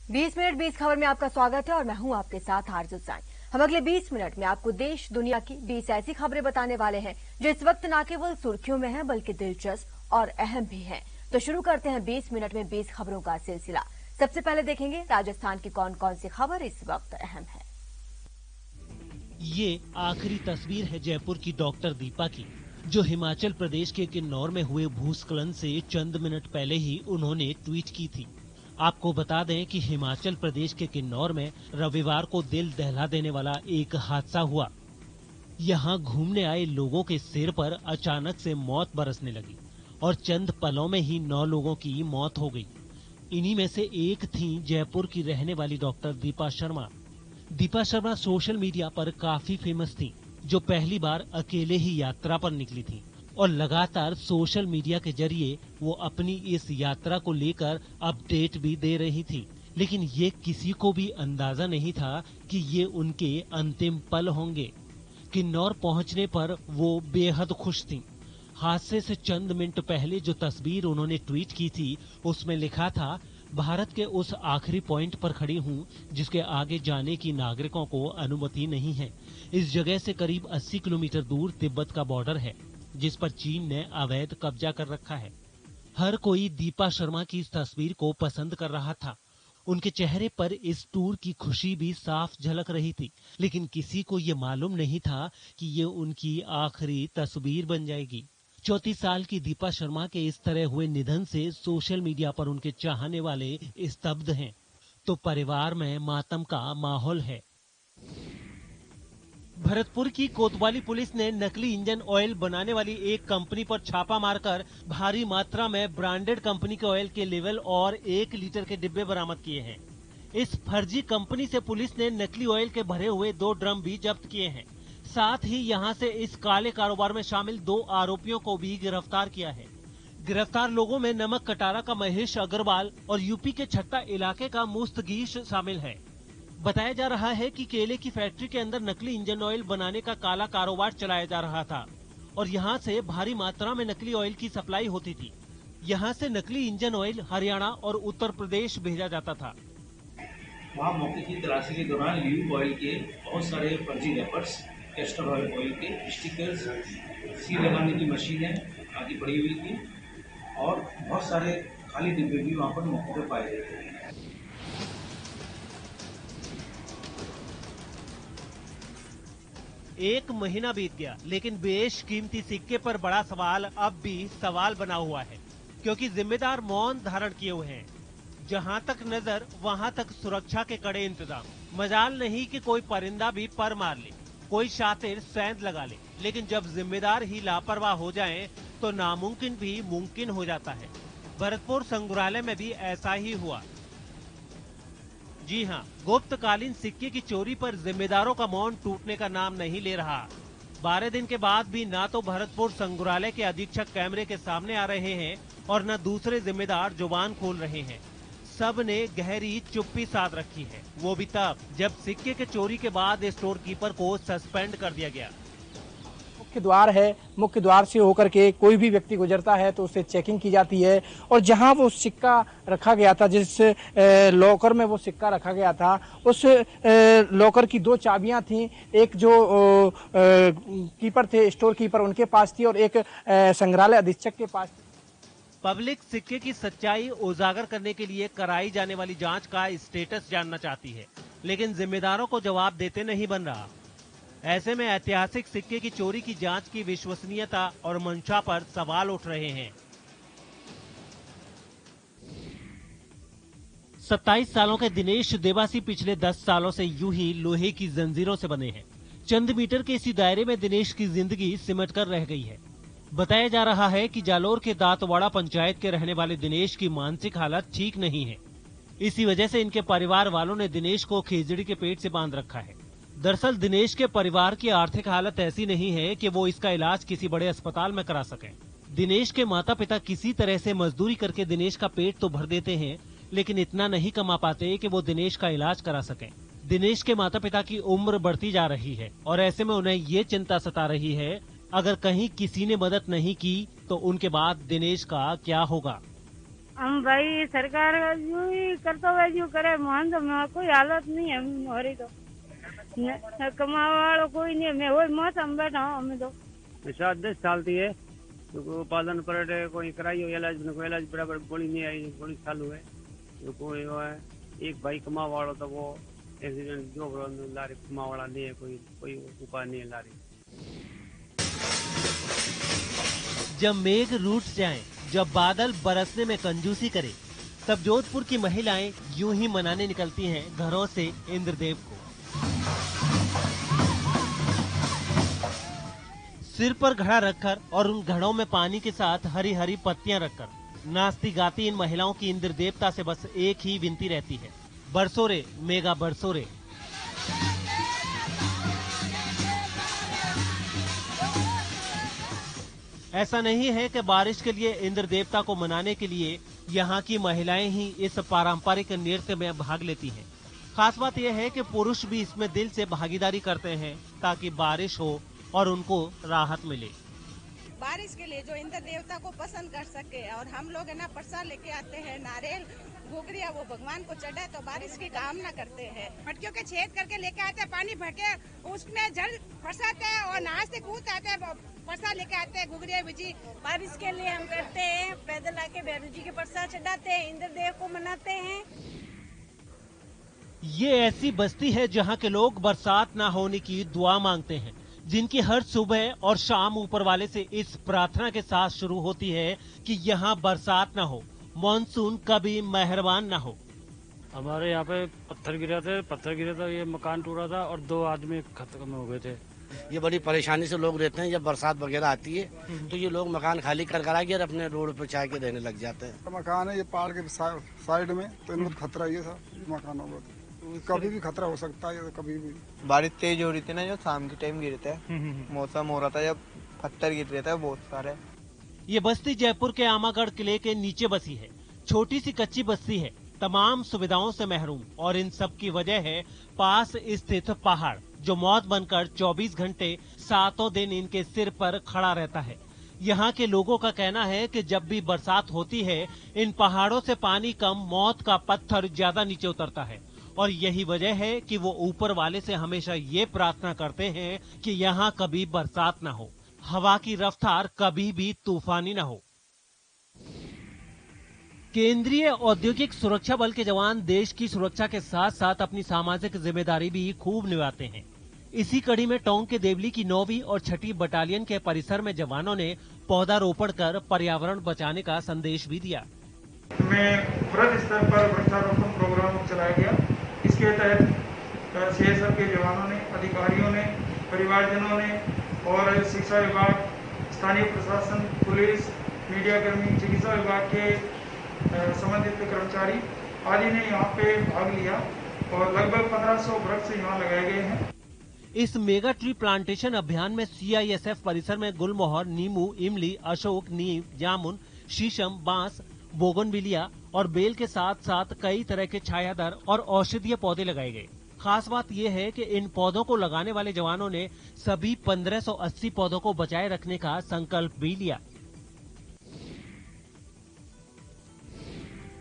20 minute 20 खबर में आपका स्वागत है और मैं हूं आपके साथ आरजू साई। हम अगले 20 मिनट में आपको देश दुनिया की 20 ऐसी खबरें बताने वाले हैं जो इस वक्त न केवल सुर्खियों में हैं बल्कि दिलचस्प और अहम भी हैं। तो शुरू करते हैं 20 मिनट में 20 खबरों का सिलसिला। सबसे पहले देखेंगे राजस्थान की कौन कौन सी खबर इस वक्त अहम है। ये आखिरी तस्वीर है जयपुर की डॉक्टर दीपा की, जो हिमाचल प्रदेश के किन्नौर में हुए भूस्खलन से चंद मिनट पहले ही उन्होंने ट्वीट की थी। आपको बता दें कि हिमाचल प्रदेश के किन्नौर में रविवार को दिल दहला देने वाला एक हादसा हुआ। यहाँ घूमने आए लोगों के सिर पर अचानक से मौत बरसने लगी और चंद पलों में ही 9 लोगों की मौत हो गई। इन्हीं में से एक थी जयपुर की रहने वाली doctor Deepa Sharma. Deepa Sharma social media पर काफी फेमस थी, जो पहली बार अकेले ही यात्रा पर निकली थी और लगातार सोशल मीडिया के जरिए वो अपनी इस यात्रा को लेकर अपडेट भी दे रही थी। लेकिन ये किसी को भी अंदाजा नहीं था कि ये उनके अंतिम पल होंगे। किन्नौर पहुंचने पर वो बेहद खुश थी। हादसे से चंद मिनट पहले जो तस्वीर उन्होंने ट्वीट की थी, उसमें लिखा था, भारत के उस आखिरी पॉइंट पर खड़ी हूँ जिसके आगे जाने की नागरिकों को अनुमति नहीं है। इस जगह से करीब 80 किलोमीटर दूर तिब्बत का बॉर्डर है, जिस पर चीन ने अवैध कब्जा कर रखा है। हर कोई दीपा शर्मा की इस तस्वीर को पसंद कर रहा था। उनके चेहरे पर इस टूर की खुशी भी साफ झलक रही थी, लेकिन किसी को ये मालूम नहीं था कि ये उनकी आखिरी तस्वीर बन जाएगी। 34 साल की दीपा शर्मा के इस तरह हुए निधन से सोशल मीडिया पर उनके चाहने वाले स्तब्ध हैं, तो परिवार में मातम का माहौल है। भरतपुर की कोतवाली पुलिस ने नकली इंजन ऑयल बनाने वाली एक कंपनी पर छापा मारकर भारी मात्रा में ब्रांडेड कंपनी के ऑयल के लेवल और 1 लीटर के डिब्बे बरामद किए हैं। इस फर्जी कंपनी से पुलिस ने नकली ऑयल के भरे हुए 2 ड्रम भी जब्त किए हैं। साथ ही यहां से इस काले कारोबार में शामिल 2 आरोपियों को भी गिरफ्तार किया है। गिरफ्तार लोगों में नमक कटारा का महेश अग्रवाल और यूपी के छट्टा इलाके का मुस्तगीश शामिल है। बताया जा रहा है कि केले की फैक्ट्री के अंदर नकली इंजन ऑयल बनाने का काला कारोबार चलाया जा रहा था और यहां से भारी मात्रा में नकली ऑयल की सप्लाई होती थी। यहां से नकली इंजन ऑयल हरियाणा और उत्तर प्रदेश भेजा जाता था। वहाँ मौके की तलाशी के दौरान ल्यूब ऑयल के बहुत सारे फर्जी रैपर्स, कैस्टर ऑयल के स्टिकर्स, सील लगाने की मशीनें आदि पड़ी हुई थी और बहुत सारे खाली डिब्बे भी वहाँ पर मौके पर पाए गए थे। एक महीना बीत गया, लेकिन बेशकीमती सिक्के पर बड़ा सवाल अब भी सवाल बना हुआ है, क्योंकि जिम्मेदार मौन धारण किए हुए हैं। जहां तक नजर वहां तक सुरक्षा के कड़े इंतजाम। मजाल नहीं कि कोई परिंदा भी पर मार ले, कोई शातिर सेंध लगा ले, लेकिन जब जिम्मेदार ही लापरवाह हो जाएं, तो नामुमकिन भी मुमकिन हो जाता है। भरतपुर संग्रहालय में भी ऐसा ही हुआ। जी हां, गुप्तकालीन सिक्के की चोरी पर जिम्मेदारों का मौन टूटने का नाम नहीं ले रहा। 12 दिन के बाद भी ना तो भरतपुर संग्रहालय के अधीक्षक कैमरे के सामने आ रहे हैं और न दूसरे जिम्मेदार जुबान खोल रहे हैं। सब ने गहरी चुप्पी साध रखी है, वो भी तब जब सिक्के के चोरी के बाद स्टोर कीपर को सस्पेंड कर दिया गया। मुख्य द्वार है, मुख्य द्वार से होकर के कोई भी व्यक्ति गुजरता है तो उससे चेकिंग की जाती है और जहां वो सिक्का रखा गया था, जिस लॉकर में वो सिक्का रखा गया था, उस लॉकर की 2 चाबियां थीं। एक जो कीपर थे, स्टोर कीपर, उनके पास थी और एक संग्रहालय अधीक्षक के पास थी। पब्लिक सिक्के की सच्चाई उजागर करने के लिए कराई जाने वाली जांच का स्टेटस जानना चाहती है, लेकिन जिम्मेदारों को जवाब देते नहीं बन रहा। ऐसे में ऐतिहासिक सिक्के की चोरी की जांच की विश्वसनीयता और मंशा पर सवाल उठ रहे हैं। 27 सालों के दिनेश देवासी पिछले 10 सालों से यूं ही लोहे की जंजीरों से बने हैं। चंद मीटर के इसी दायरे में दिनेश की जिंदगी सिमट कर रह गई है। बताया जा रहा है कि जालोर के दांतवाड़ा पंचायत के रहने वाले दिनेश की मानसिक हालत ठीक नहीं है। इसी वजह से इनके परिवार वालों ने दिनेश को खेजड़ी के पेट से बांध रखा है। दरअसल दिनेश के परिवार की आर्थिक हालत ऐसी नहीं है कि वो इसका इलाज किसी बड़े अस्पताल में करा सकें। दिनेश के माता पिता किसी तरह से मजदूरी करके दिनेश का पेट तो भर देते हैं, लेकिन इतना नहीं कमा पाते कि वो दिनेश का इलाज करा सकें। दिनेश के माता पिता की उम्र बढ़ती जा रही है और ऐसे में उन्हें ये चिंता सता रही है, अगर कहीं किसी ने मदद नहीं की तो उनके बाद दिनेश का क्या होगा। हम भाई सरकार यूं ही करता हुआ यूं करे, मान तो कोई हालत नहीं है हमारी तो, कमावा वाला कोई नहीं है। मैं वही मौसम बैठा हूँ। हमें तो 10 साल थी है तो पालन पर कोई कराई हो इलाज, कोई इलाज बराबर गोली नहीं आई, गोली चालू है तो कोई वो है। एक भाई कमा वाला तो वो एक्सीडेंट जो लारी कमा वाला नहीं है, कोई उपाय नहीं है लारी। जब मेघ रूठ जाएं, जब बादल बरसने में कंजूसी करे, तब जोधपुर की महिलाएं यूं ही मनाने निकलती हैं घरों से इंद्रदेव को। सिर पर घड़ा रखकर और उन घड़ों में पानी के साथ हरी हरी पत्तियां रखकर नाचती गाती इन महिलाओं की इंद्र देवता से बस एक ही विनती रहती है, बरसो रे मेघा बरसो रे। ऐसा नहीं है कि बारिश के लिए इंद्र देवता को मनाने के लिए यहाँ की महिलाएं ही इस पारंपरिक नृत्य में भाग लेती हैं। खास बात यह है कि पुरुष भी इसमें दिल से भागीदारी करते हैं ताकि बारिश हो और उनको राहत मिले। बारिश के लिए जो इंद्र देवता को पसंद कर सके, और हम लोग है ना प्रसाद लेके आते हैं, नारियल घुघरिया वो भगवान को चढ़ाए तो बारिश की कामना करते हैं। मटकियों के छेद करके लेके आते हैं, पानी भर के उसमें जल बरसाते हैं और नाचते कूदते आते हैं, प्रसाद लेके आते हैं घुघरिया भुजी। बारिश के लिए हम करते हैं, पैदल आके भैरव जी के प्रसाद चढ़ाते हैं, इंद्र देव को मनाते हैं। ये ऐसी बस्ती है जहाँ के लोग बरसात ना होने की दुआ मांगते हैं, जिनकी हर सुबह और शाम ऊपर वाले से इस प्रार्थना के साथ शुरू होती है कि यहाँ बरसात ना हो, मॉनसून कभी मेहरबान ना हो। हमारे यहाँ पे पत्थर गिरा था, ये मकान टूटा था और 2 आदमी खत्म हो गए थे। ये बड़ी परेशानी से लोग रहते हैं। जब बरसात वगैरह आती है तो ये लोग मकान खाली कर के और अपने रोड पे चाय के रहने लग जाते हैं। मकान है ये पहाड़ के साइड में, तो इनको खतरा ये था मकानों को, कभी भी खतरा हो सकता है। कभी भी बारिश तेज हो रही थी ना, जो शाम के टाइम गिरता है, मौसम हो रहा था जब पत्थर गिर रहे थे बहुत सारे। ये बस्ती जयपुर के आमागढ़ किले के नीचे बसी है। छोटी सी कच्ची बस्ती है, तमाम सुविधाओं से महरूम, और इन सब की वजह है पास स्थित पहाड़, जो मौत बनकर 24 घंटे 7 दिन इनके सिर पर खड़ा रहता है। यहाँ के लोगों का कहना है कि जब भी बरसात होती है, इन पहाड़ों से पानी कम, मौत का पत्थर ज्यादा नीचे उतरता है, और यही वजह है कि वो ऊपर वाले से हमेशा ये प्रार्थना करते हैं कि यहाँ कभी बरसात न हो, हवा की रफ्तार कभी भी तूफानी न हो। केंद्रीय औद्योगिक सुरक्षा बल के जवान देश की सुरक्षा के साथ साथ अपनी सामाजिक जिम्मेदारी भी खूब निभाते हैं। इसी कड़ी में टोंक के देवली की 9वीं और 6ठी बटालियन के परिसर में जवानों ने पौधारोपण कर पर्यावरण बचाने का संदेश भी दिया। में वृहद स्तर पर वृक्षारोपण प्रोग्राम चलाया गया। इसके तहत सीएसएफ के जवानों ने, अधिकारियों ने, परिवारजनों ने और शिक्षा विभाग, स्थानीय प्रशासन, पुलिस, मीडिया कर्मी, चिकित्सा विभाग के संबंधित कर्मचारी आदि ने यहाँ पे भाग लिया और लगभग 1500 वृक्ष यहाँ लगाए गए हैं। इस मेगा ट्री प्लांटेशन अभियान में सीआईएसएफ परिसर में गुलमोहर, नींबू, इमली, अशोक, नीम, जामुन, शीशम, बांस, बोगनविलिया और बेल के साथ साथ कई तरह के छायादार और औषधीय पौधे लगाए गए। खास बात यह है कि इन पौधों को लगाने वाले जवानों ने सभी 1580 पौधों को बचाए रखने का संकल्प भी लिया।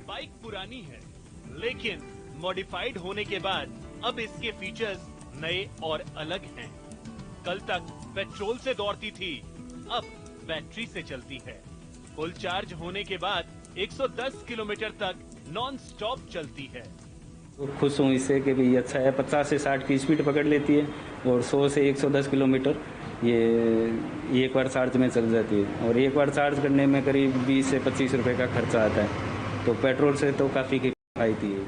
बाइक पुरानी है, लेकिन मॉडिफाइड होने के बाद अब इसके फीचर्स नए और अलग हैं। कल तक पेट्रोल से दौड़ती थी, अब बैटरी से चलती है। फुल चार्ज होने के बाद 110 किलोमीटर तक नॉन स्टॉप चलती है। खुश हूँ इससे कि भी अच्छा है, 50 से 60 की स्पीड पकड़ लेती है और 100 से 110 किलोमीटर ये एक बार चार्ज में चल जाती है। और एक बार चार्ज करने में करीब 20 से 25 रुपए का खर्चा आता है, तो पेट्रोल से तो काफी किफायती है।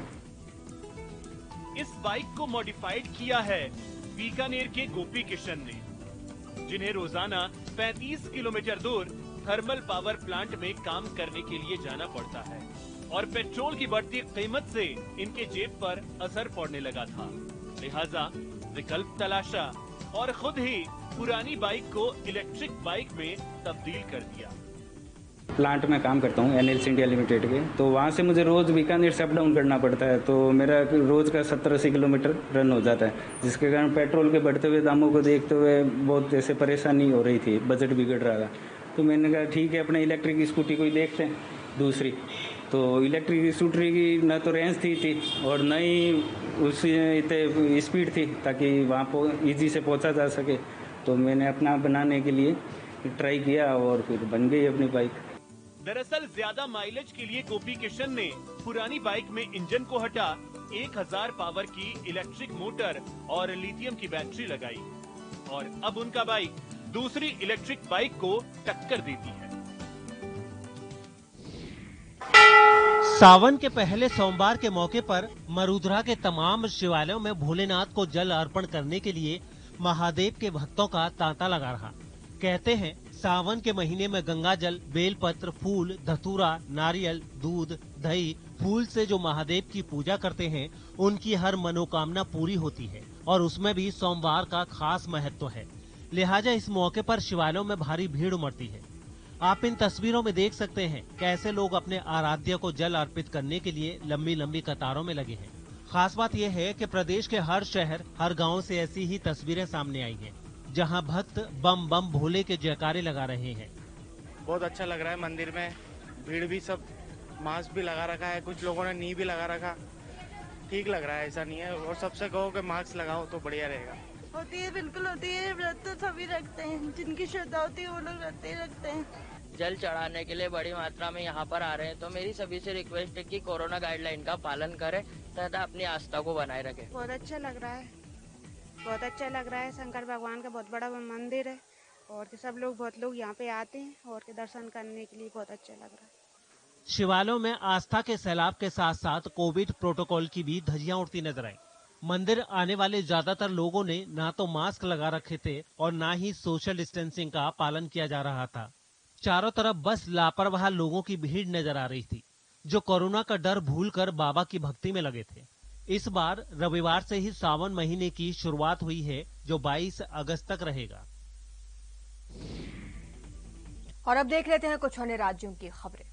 इस बाइक को मॉडिफाइड किया है बीकानेर के गोपी किशन ने, जिन्हें रोजाना 35 किलोमीटर दूर थर्मल पावर प्लांट में काम करने के लिए जाना पड़ता है और पेट्रोल की बढ़ती कीमत से इनके जेब पर असर पड़ने लगा था। लिहाजा विकल्प तलाशा और खुद ही पुरानी बाइक को इलेक्ट्रिक बाइक में तब्दील कर दिया। प्लांट में काम करता हूँ एनएलसी इंडिया लिमिटेड के, तो वहाँ से मुझे रोज बीकानेर से अप डाउन करना पड़ता है, तो मेरा रोज का 70-80 किलोमीटर रन हो जाता है, जिसके कारण पेट्रोल के बढ़ते हुए दामों को देखते हुए बहुत ऐसे परेशानी हो रही थी, बजट बिगड़ रहा था। तो मैंने कहा ठीक है, अपने इलेक्ट्रिक स्कूटी कोई देखते हैं दूसरी, तो इलेक्ट्रिक स्कूटरी की न तो रेंज थी और न ही उसकी इतने स्पीड थी ताकि वहाँ पर ईजी से पहुँचा जा सके। तो मैंने अपना बनाने के लिए ट्राई किया और फिर बन गई अपनी बाइक। दरअसल ज्यादा माइलेज के लिए गोपी किशन ने पुरानी बाइक में इंजन को हटा 1000 पावर की इलेक्ट्रिक मोटर और लिथियम की बैटरी लगाई और अब उनका बाइक दूसरी इलेक्ट्रिक बाइक को टक्कर देती है। सावन के पहले सोमवार के मौके पर मरुधरा के तमाम शिवालयों में भोलेनाथ को जल अर्पण करने के लिए महादेव के भक्तों का तांता लगा रहा। कहते हैं सावन के महीने में गंगा जल, बेलपत्र, फूल, धतूरा, नारियल, दूध, दही, फूल से जो महादेव की पूजा करते हैं उनकी हर मनोकामना पूरी होती है और उसमें भी सोमवार का खास महत्व है। लिहाजा इस मौके पर शिवालयों में भारी भीड़ उमड़ती है। आप इन तस्वीरों में देख सकते हैं कैसे लोग अपने आराध्य को जल अर्पित करने के लिए लंबी लंबी कतारों में लगे हैं। खास बात यह है कि प्रदेश के हर शहर, हर गांव से ऐसी ही तस्वीरें सामने आई हैं, जहां भक्त बम बम भोले के जयकारे लगा रहे हैं। बहुत अच्छा लग रहा है। मंदिर में भीड़ भी, सब मास्क भी लगा रखा है, कुछ लोगों ने नी भी लगा रखा। ठीक लग रहा है, ऐसा नहीं है। और सबसे कहो कि मास्क लगाओ तो बढ़िया रहेगा। होती है, बिल्कुल होती है। व्रत तो सभी रखते हैं, जिनकी श्रद्धा होती है वो लोग रखते हैं। जल चढ़ाने के लिए बड़ी मात्रा में यहाँ पर आ रहे हैं, तो मेरी सभी से रिक्वेस्ट है कि कोरोना गाइडलाइन का पालन करें तथा अपनी आस्था को बनाए रखें। बहुत अच्छा लग रहा है, बहुत अच्छा लग रहा है। शंकर भगवान का बहुत बड़ा मंदिर है और सब लोग, बहुत लोग यहाँ पे आते हैं और के दर्शन करने के लिए बहुत अच्छा लग रहा है। शिवालयों में आस्था के सैलाब के साथ साथ कोविड प्रोटोकॉल की भी धज्जियां उड़ती नजर आई। मंदिर आने वाले ज्यादातर लोगों ने ना तो मास्क लगा रखे थे और ना ही सोशल डिस्टेंसिंग का पालन किया जा रहा था। चारों तरफ बस लापरवाह लोगों की भीड़ नजर आ रही थी, जो कोरोना का डर भूलकर बाबा की भक्ति में लगे थे। इस बार रविवार से ही सावन महीने की शुरुआत हुई है, जो 22 अगस्त तक रहेगा। और अब देख लेते हैं कुछ अन्य राज्यों की खबरें।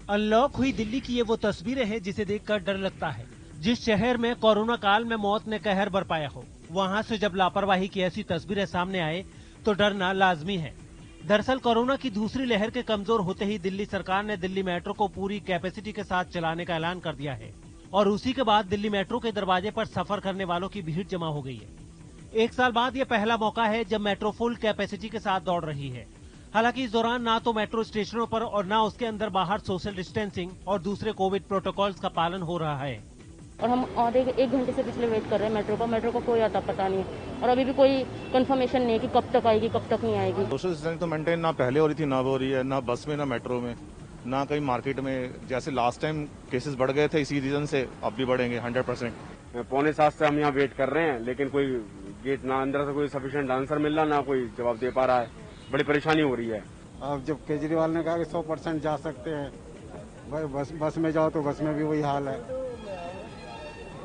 अनलॉक हुई दिल्ली की ये वो तस्वीरें हैं जिसे देखकर डर लगता है। जिस शहर में कोरोना काल में मौत ने कहर बरपाया हो, वहां से जब लापरवाही की ऐसी तस्वीरें सामने आए तो डरना लाजमी है। दरअसल कोरोना की दूसरी लहर के कमजोर होते ही दिल्ली सरकार ने दिल्ली मेट्रो को पूरी कैपेसिटी के साथ चलाने का ऐलान कर दिया है और उसी के बाद दिल्ली मेट्रो के दरवाजे पर सफर करने वालों की भीड़ जमा हो गई है। 1 साल बाद ये पहला मौका है जब मेट्रो फुल कैपेसिटी के साथ दौड़ रही है। हालांकि इस दौरान ना तो मेट्रो स्टेशनों पर और ना उसके अंदर बाहर सोशल डिस्टेंसिंग और दूसरे कोविड प्रोटोकॉल्स का पालन हो रहा है। और हम आधे 1 घंटे से पिछले वेट कर रहे हैं मेट्रो का कोई आता पता नहीं है और अभी भी कोई कंफर्मेशन नहीं है कि कब तक आएगी कब तक नहीं आएगी। सोशल डिस्टेंसिंग तो मेंटेन ना पहले हो रही थी, ना हो रही है, ना बस में, ना मेट्रो में, ना कहीं मार्केट में। जैसे लास्ट टाइम केसेस बढ़ गए थे इसी रीजन से, अब भी बढ़ेंगे 100%। 6:45 से हम यहाँ वेट कर रहे हैं, लेकिन कोई गेट ना अंदर से कोई सफिशिएंट आंसर मिल रहा, ना कोई जवाब दे पा रहा है। बड़ी परेशानी हो रही है। अब जब केजरीवाल ने कहा कि 100% जा सकते हैं, भाई बस में जाओ तो बस में भी वही हाल है।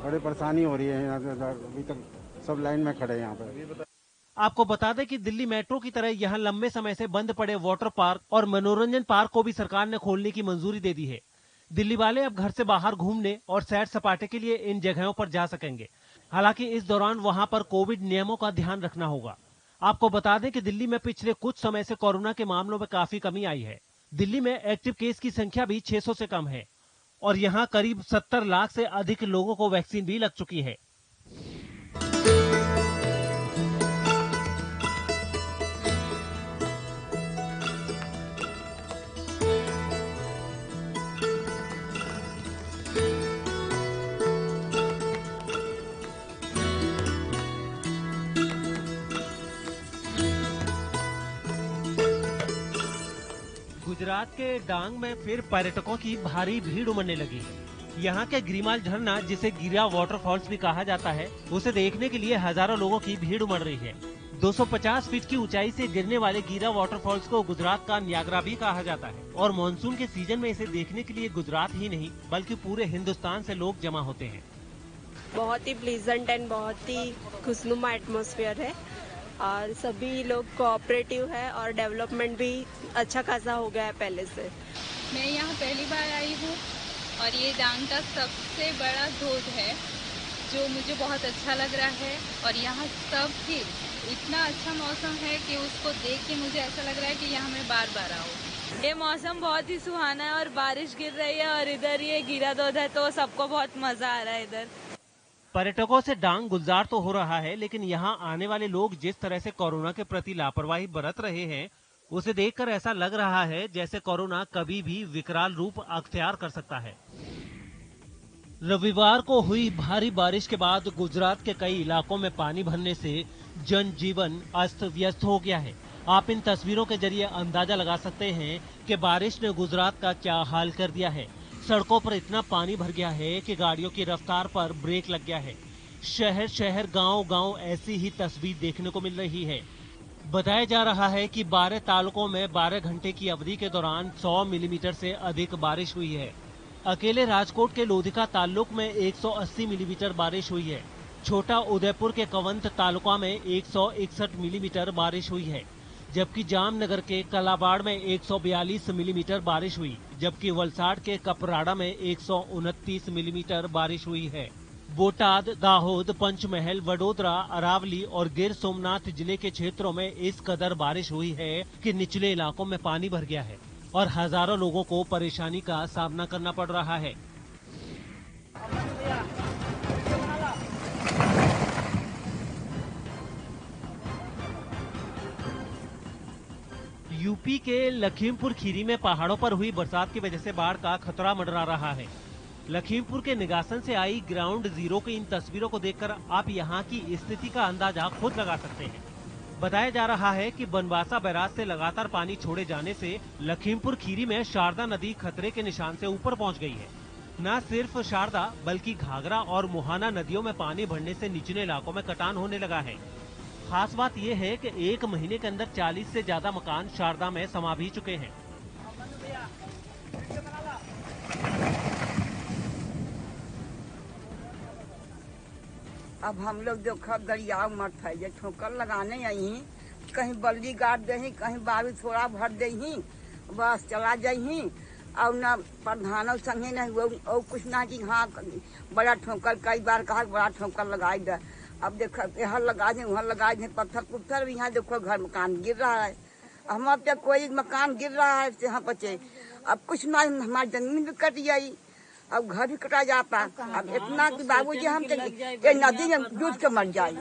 बड़ी परेशानी हो रही है। अभी तक सब लाइन में खड़े हैं यहाँ पे। आपको बता दें कि दिल्ली मेट्रो की तरह यहाँ लंबे समय से बंद पड़े वाटर पार्क और मनोरंजन पार्क को भी सरकार ने खोलने की मंजूरी दे दी है। दिल्ली वाले अब घर से बाहर घूमने और सैर सपाटे के लिए इन जगहों पर जा सकेंगे। हालांकि इस दौरान वहां पर कोविड नियमों का ध्यान रखना होगा। आपको बता दें कि दिल्ली में पिछले कुछ समय से कोरोना के मामलों में काफी कमी आई है। दिल्ली में एक्टिव केस की संख्या भी 600 से कम है और यहाँ करीब 70 लाख से अधिक लोगों को वैक्सीन भी लग चुकी है। गुजरात के डांग में फिर पर्यटकों की भारी भीड़ उमड़ने लगी है। यहाँ के गिरिमाल झरना, जिसे गिरा वाटरफॉल्स भी कहा जाता है, उसे देखने के लिए हजारों लोगों की भीड़ उमड़ रही है। 250 फीट की ऊंचाई से गिरने वाले गिरा वाटरफॉल्स को गुजरात का न्यागरा भी कहा जाता है और मानसून के सीजन में इसे देखने के लिए गुजरात ही नहीं बल्कि पूरे हिंदुस्तान से लोग जमा होते हैं। बहुत ही प्लीजेंट एंड बहुत ही खुशनुमा एटमॉस्फेयर है और सभी लोग कोऑपरेटिव है और डेवलपमेंट भी अच्छा खासा हो गया है पहले से। मैं यहाँ पहली बार आई हूँ और ये डांग का सबसे बड़ा धोध है जो मुझे बहुत अच्छा लग रहा है और यहाँ सब ही इतना अच्छा मौसम है कि उसको देख के मुझे ऐसा लग रहा है कि यहाँ मैं बार बार आऊँ। ये मौसम बहुत ही सुहाना है और बारिश गिर रही है और इधर ये गिरा दूध है तो सबको बहुत मजा आ रहा है इधर। पर्यटकों से डांग गुलजार तो हो रहा है, लेकिन यहाँ आने वाले लोग जिस तरह से कोरोना के प्रति लापरवाही बरत रहे हैं, उसे देखकर ऐसा लग रहा है जैसे कोरोना कभी भी विकराल रूप अख्तियार कर सकता है। रविवार को हुई भारी बारिश के बाद गुजरात के कई इलाकों में पानी भरने से जनजीवन अस्त व्यस्त हो गया है। आप इन तस्वीरों के जरिए अंदाजा लगा सकते हैं कि बारिश ने गुजरात का क्या हाल कर दिया है। सड़कों पर इतना पानी भर गया है कि गाड़ियों की रफ्तार पर ब्रेक लग गया है। शहर शहर गांव गांव ऐसी ही तस्वीर देखने को मिल रही है। बताया जा रहा है कि 12 तालुकों में 12 घंटे की अवधि के दौरान 100 मिलीमीटर से अधिक बारिश हुई है। अकेले राजकोट के लोधिका तालुक में 180 मिलीमीटर बारिश हुई है। छोटा उदयपुर के कवंत तालुका में 161 मिलीमीटर बारिश हुई है, जबकि जामनगर के कलाबाड़ में 142 मिलीमीटर बारिश हुई, जबकि वलसाड़ के कपराड़ा में 129 मिलीमीटर बारिश हुई है। बोटाद, दाहोद, पंचमहल, वडोदरा, अरावली और गिर सोमनाथ जिले के क्षेत्रों में इस कदर बारिश हुई है कि निचले इलाकों में पानी भर गया है और हजारों लोगों को परेशानी का सामना करना पड़ रहा है। यूपी के लखीमपुर खीरी में पहाड़ों पर हुई बरसात की वजह से बाढ़ का खतरा मंडरा रहा है। लखीमपुर के निगासन से आई ग्राउंड जीरो की इन तस्वीरों को देखकर आप यहां की स्थिति का अंदाजा खुद लगा सकते हैं। बताया जा रहा है कि बनवासा बैराज से लगातार पानी छोड़े जाने से लखीमपुर खीरी में शारदा नदी खतरे के निशान से ऊपर पहुंच गई है। न सिर्फ शारदा बल्कि घाघरा और मुहाना नदियों में पानी बढ़ने से निचले इलाकों में कटान होने लगा है। खास बात यह है कि एक महीने के अंदर 40 से ज्यादा मकान शारदा में समा भी चुके हैं। अब हम लोग देखो दरिया मत है, ये ठोकर लगाने आई, कहीं बल्ली गाड़ दही, कहीं बालू थोड़ा भर दही, बस चला जाही और न प्रधानों संगे नहीं और कुछ ना कि हाँ बड़ा ठोकर, कई बार कहा बड़ा ठोकर लगाई दे। अब देखो यहाँ लगा दे वहाँ लगा दे, पत्थर पुत्थर भी यहाँ देखो घर मकान गिर रहा है। हम अब तक कोई मकान गिर रहा है यहाँ बचे, अब कुछ ना हमारी जमीन भी कट जाई, अब घर भी कटा जाता। अब इतना कि बाबूजी हम नदी में डूब के मर जाए।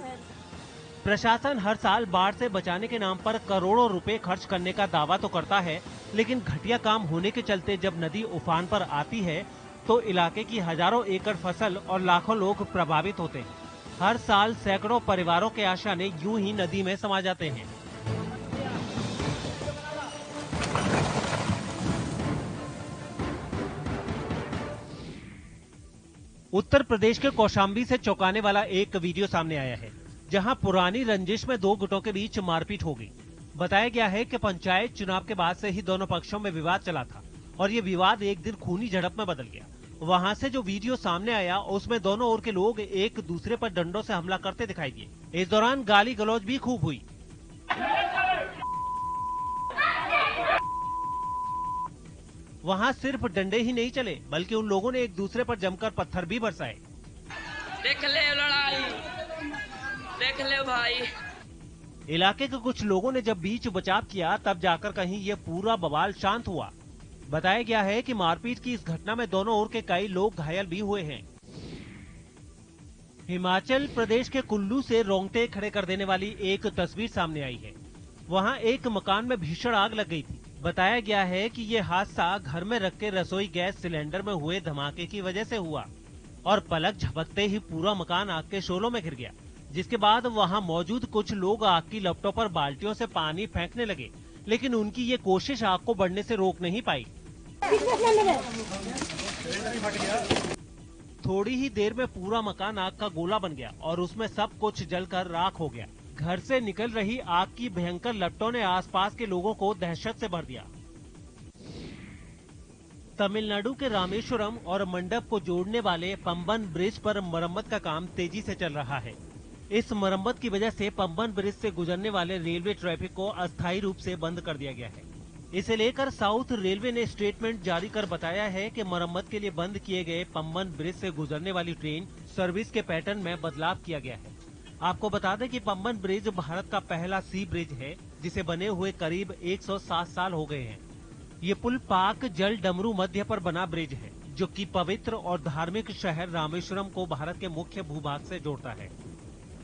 प्रशासन हर साल बाढ़ से बचाने के नाम पर करोड़ों रुपए खर्च करने का दावा तो करता है, लेकिन घटिया काम होने के चलते जब नदी उफान पर आती है तो इलाके की हजारों एकड़ फसल और लाखों लोग प्रभावित होते हैं। हर साल सैकड़ों परिवारों के आशाने यूं ही नदी में समा जाते हैं। उत्तर प्रदेश के कौशाम्बी से चौंकाने वाला एक वीडियो सामने आया है, जहां पुरानी रंजिश में दो गुटों के बीच मारपीट हो गई। बताया गया है कि पंचायत चुनाव के बाद से ही दोनों पक्षों में विवाद चला था और ये विवाद एक दिन खूनी झड़प में बदल गया। वहां से जो वीडियो सामने आया उसमें दोनों ओर के लोग एक दूसरे पर डंडों से हमला करते दिखाई दिए। इस दौरान गाली गलौज भी खूब हुई। वहां सिर्फ डंडे ही नहीं चले, बल्कि उन लोगों ने एक दूसरे पर जमकर पत्थर भी बरसाए। देख ले लड़ाई, देख ले भाई। इलाके के कुछ लोगों ने जब बीच बचाव किया तब जाकर कहीं ये पूरा बवाल शांत हुआ। बताया गया है कि मारपीट की इस घटना में दोनों ओर के कई लोग घायल भी हुए हैं। हिमाचल प्रदेश के कुल्लू से रोंगटे खड़े कर देने वाली एक तस्वीर सामने आई है। वहां एक मकान में भीषण आग लग गई थी। बताया गया है कि ये हादसा घर में रख के रसोई गैस सिलेंडर में हुए धमाके की वजह से हुआ और पलक झपकते ही पूरा मकान आग के शोलों में घिर गया, जिसके बाद वहां मौजूद कुछ लोग आग की लपटों पर बाल्टियों से पानी फेंकने लगे, लेकिन उनकी ये कोशिश आग को बढ़ने से रोक नहीं पाई। थोड़ी ही देर में पूरा मकान आग का गोला बन गया और उसमें सब कुछ जलकर राख हो गया। घर से निकल रही आग की भयंकर लपटों ने आसपास के लोगों को दहशत से भर दिया। तमिलनाडु के रामेश्वरम और मंडप को जोड़ने वाले पंबन ब्रिज पर मरम्मत का काम तेजी से चल रहा है। इस मरम्मत की वजह से पंबन ब्रिज से गुजरने वाले रेलवे ट्रैफिक को अस्थायी रूप से बंद कर दिया गया है। इसे लेकर साउथ रेलवे ने स्टेटमेंट जारी कर बताया है कि मरम्मत के लिए बंद किए गए पंबन ब्रिज से गुजरने वाली ट्रेन सर्विस के पैटर्न में बदलाव किया गया है। आपको बता दें कि पंबन ब्रिज भारत का पहला सी ब्रिज है, जिसे बने हुए करीब 107 साल हो गए हैं। ये पुल पाक जल डमरू मध्य पर बना ब्रिज है, जो कि पवित्र और धार्मिक शहर रामेश्वरम को भारत के मुख्य भूभाग से जोड़ता है।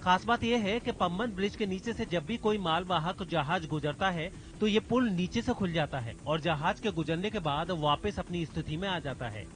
खास बात यह है कि पम्बन ब्रिज के नीचे से जब भी कोई मालवाहक जहाज गुजरता है तो ये पुल नीचे से खुल जाता है और जहाज के गुजरने के बाद वापस अपनी स्थिति में आ जाता है।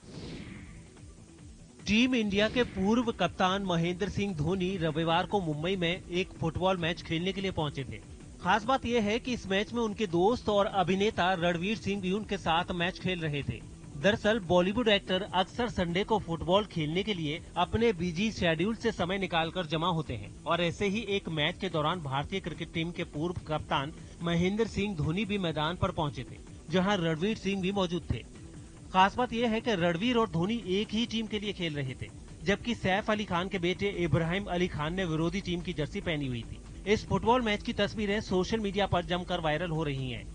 टीम इंडिया के पूर्व कप्तान महेंद्र सिंह धोनी रविवार को मुंबई में एक फुटबॉल मैच खेलने के लिए पहुंचे थे। खास बात यह है कि इस मैच में उनके दोस्त और अभिनेता रणवीर सिंह भी उनके साथ मैच खेल रहे थे। दरअसल बॉलीवुड एक्टर अक्सर संडे को फुटबॉल खेलने के लिए अपने बिजी शेड्यूल से समय निकालकर जमा होते हैं और ऐसे ही एक मैच के दौरान भारतीय क्रिकेट टीम के पूर्व कप्तान महेंद्र सिंह धोनी भी मैदान पर पहुंचे थे, जहां रणवीर सिंह भी मौजूद थे। खास बात यह है कि रणवीर और धोनी एक ही टीम के लिए खेल रहे थे, जबकि सैफ अली खान के बेटे इब्राहिम अली खान ने विरोधी टीम की जर्सी पहनी हुई थी। इस फुटबॉल मैच की तस्वीरें सोशल मीडिया पर जमकर वायरल हो रही हैं।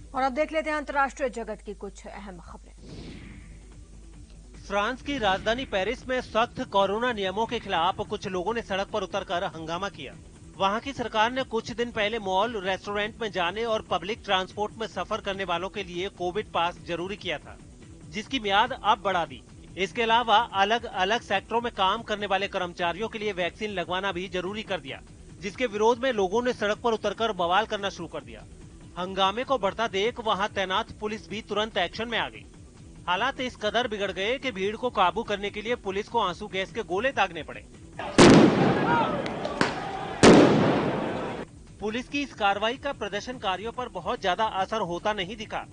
और अब देख लेते हैं अंतर्राष्ट्रीय जगत की कुछ अहम खबरें। फ्रांस की राजधानी पेरिस में सख्त कोरोना नियमों के खिलाफ कुछ लोगों ने सड़क पर उतरकर हंगामा किया। वहां की सरकार ने कुछ दिन पहले मॉल, रेस्टोरेंट में जाने और पब्लिक ट्रांसपोर्ट में सफर करने वालों के लिए कोविड पास जरूरी किया था, जिसकी मियाद अब बढ़ा दी। इसके अलावा अलग अलग सेक्टरों में काम करने वाले कर्मचारियों के लिए वैक्सीन लगवाना भी जरूरी कर दिया, जिसके विरोध में लोगों ने सड़क पर उतरकर बवाल करना शुरू कर दिया। हंगामे को बढ़ता देख वहां तैनात पुलिस भी तुरंत एक्शन में आ गई। हालात इस कदर बिगड़ गए कि भीड़ को काबू करने के लिए पुलिस को आंसू गैस के गोले दागने पड़े। पुलिस की इस कार्रवाई का प्रदर्शनकारियों पर बहुत ज्यादा असर होता नहीं दिखा।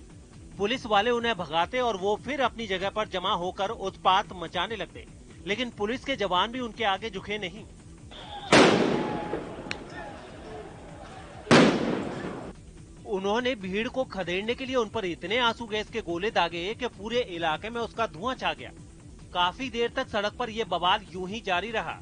पुलिस वाले उन्हें भगाते और वो फिर अपनी जगह पर जमा होकर उत्पात मचाने लगते, लेकिन पुलिस के जवान भी उनके आगे झुके नहीं। उन्होंने भीड़ को खदेड़ने के लिए उन पर इतने आंसू गैस के गोले दागे कि पूरे इलाके में उसका धुआं छा गया। काफी देर तक सड़क पर ये बवाल यूं ही जारी रहा।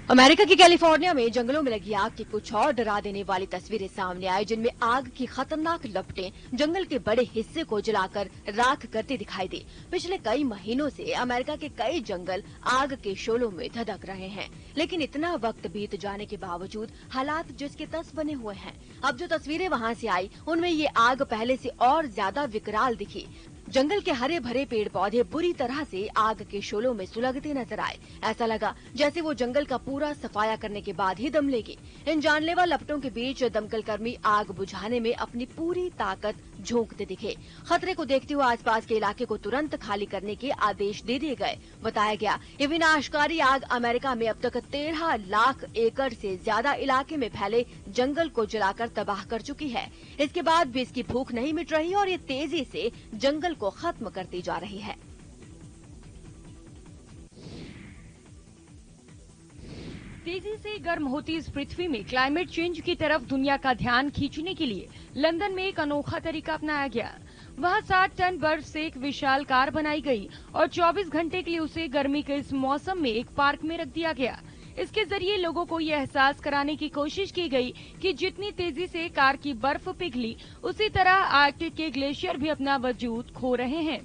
अमेरिका की कैलिफोर्निया में जंगलों में लगी आग की कुछ और डरा देने वाली तस्वीरें सामने आई, जिनमें आग की खतरनाक लपटें जंगल के बड़े हिस्से को जलाकर राख करती दिखाई दी। पिछले कई महीनों से अमेरिका के कई जंगल आग के शोलों में धधक रहे हैं, लेकिन इतना वक्त बीत जाने के बावजूद हालात जिसके तस बने हुए हैं। अब जो तस्वीरें वहां से आई उनमें ये आग पहले से और ज्यादा विकराल दिखी। जंगल के हरे भरे पेड़ पौधे बुरी तरह से आग के शोलों में सुलगते नजर आए। ऐसा लगा जैसे वो जंगल का पूरा सफाया करने के बाद ही दम लेगी। इन जानलेवा लपटों के बीच दमकल कर्मी आग बुझाने में अपनी पूरी ताकत झोंकते दिखे। खतरे को देखते हुए आसपास के इलाके को तुरंत खाली करने के आदेश दे दिए गए। बताया गया ये विनाशकारी आग अमेरिका में अब तक 13 लाख एकड़ से ज्यादा इलाके में फैले जंगल को जलाकर तबाह कर चुकी है। इसके बाद भी इसकी भूख नहीं मिट रही और ये तेजी से जंगल को खत्म करती जा रही है। तेजी से गर्म होती इस पृथ्वी में क्लाइमेट चेंज की तरफ दुनिया का ध्यान खींचने के लिए लंदन में एक अनोखा तरीका अपनाया गया। वहां 60 टन बर्फ से एक विशाल कार बनाई गई और 24 घंटे के लिए उसे गर्मी के इस मौसम में एक पार्क में रख दिया गया। इसके जरिए लोगों को ये एहसास कराने की कोशिश की गई कि जितनी तेजी से कार की बर्फ पिघली, उसी तरह आर्कटिक के ग्लेशियर भी अपना वजूद खो रहे हैं।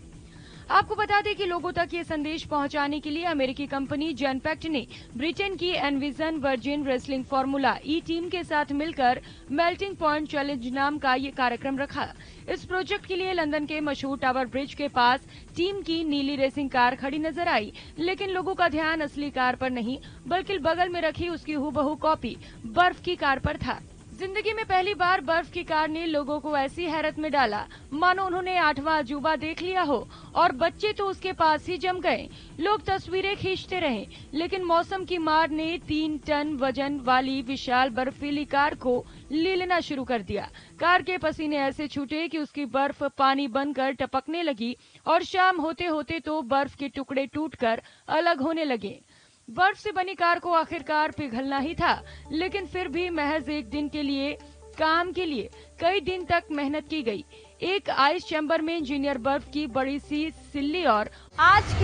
आपको बता दें कि लोगों तक ये संदेश पहुंचाने के लिए अमेरिकी कंपनी जेनपैक्ट ने ब्रिटेन की एनविजन वर्जिन रेसलिंग फार्मूला ई टीम के साथ मिलकर मेल्टिंग पॉइंट चैलेंज नाम का ये कार्यक्रम रखा। इस प्रोजेक्ट के लिए लंदन के मशहूर टावर ब्रिज के पास टीम की नीली रेसिंग कार खड़ी नजर आई, लेकिन लोगों का ध्यान असली कार पर नहीं बल्कि बगल में रखी उसकी हूबहू कॉपी बर्फ की कार पर था। जिंदगी में पहली बार बर्फ की कार ने लोगों को ऐसी हैरत में डाला मानो उन्होंने 8वां अजूबा देख लिया हो, और बच्चे तो उसके पास ही जम गए। लोग तस्वीरें खींचते रहे, लेकिन मौसम की मार ने 3 टन वजन वाली विशाल बर्फीली कार को लीलना शुरू कर दिया। कार के पसीने ऐसे छूटे कि उसकी बर्फ पानी बनकर टपकने लगी और शाम होते होते तो बर्फ के टुकड़े टूटकर अलग होने लगे। बर्फ से बनी कार को आखिरकार पिघलना ही था, लेकिन फिर भी महज एक दिन के लिए काम के लिए कई दिन तक मेहनत की गई। एक आइस चैम्बर में इंजीनियर बर्फ की बड़ी सी सिल्ली और आज की